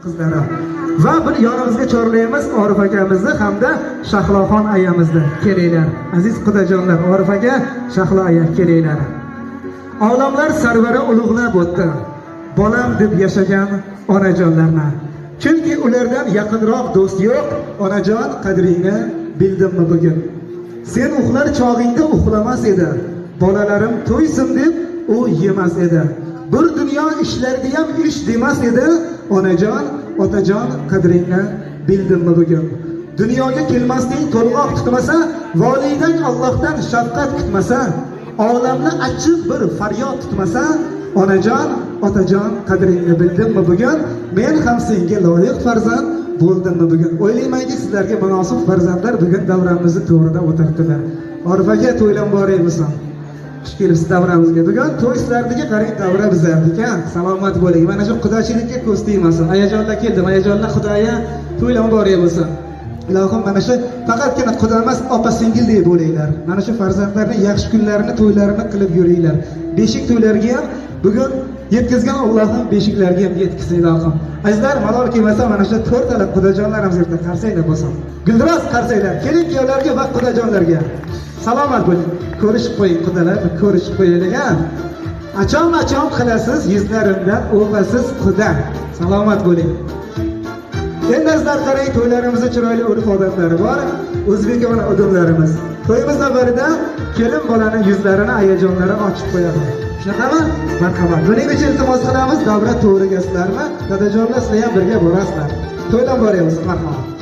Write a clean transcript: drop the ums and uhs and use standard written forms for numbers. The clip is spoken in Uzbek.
qizlari va bir yonimizga chorlaymiz Orif akamizni hamda Shahloxon ayamizni. Kelinglar aziz qudajonlar, Orif aka, Shahlo aya, kelinglar. Olamlar sarvari ulug'lab o'tdi bolam deb yashagan onajonlarni. Chunki ulardan yaqinroq do'st yo'q. Onajon, qadringni bildimmi bugun? Sen uxlar chog'ingda uxlamas edi, bolalarim to'ysin deb u yemas edi. Bir dunyo ishlardi ham ish demas edi. Onajon, otajon, qadringni bildimmi bugun? Dunyoga kelmasding to'lg'oq tutmasa, volidang Allohdan shafqat kutmasa, olamni achchiq bir faryod tutmasa, onajon, otajon, qadringni bildimmi bugun? Men ham senga loyiq farzand bo'ldimmi bugun? O'ylaymanki, sizlarga munosib farzandlar bugun davramizni to'g'rida o'tirdilar. Orif aka, to'ylan boraymisan? Xush kelibsiz davramizga. Bugun to'ylarga qarang, davra bizlarniki. Salomat bo'ling. Mana shu qudachilikka ko'z tegmasin. Ayajonlar keldi, ayajonlar Xudoya to'ylan boraymisan? Ilohim, mana shu faqatgina Xudo emas, opa singildek bo'linglar. Mana shu farzandlarning yaxshi kunlarini, to'ylarini qilib yuringlar. Beshik to'ylarga ham bugun yetkazgan Allohim beshiklarga ham yetkazsin ilohim. Azizlar, malol kelmasa mana shu to'rtala qudajonlarimiz yerda qarsaylar bo'lsin. Guldiroz qarsaylar. Keling kuyovlarga va qudajonlarga. Salomat bo'ling. Ko'rishib qo'ying qudalar, ko'rishib qo'yaylik ha. Achom qilasiz yuzlarimdan o'g'asiz quda. Salomat bo'ling. Endi azizlar, qarang, to'ylarimizda chiroyli urf odatlari bor. O'zbekona odamlarimiz. To'yimiz avvalida kelin bolaning yuzlarini, ayajonlarini ochib qo'yadi. Shunaqami? Marhamat. Buning uchun iltimos qilamiz, davra to'g'rigasizlarmi? Dadajonlar, sizlar ham birga borasizlar. To'ylan boramiz, marhamat.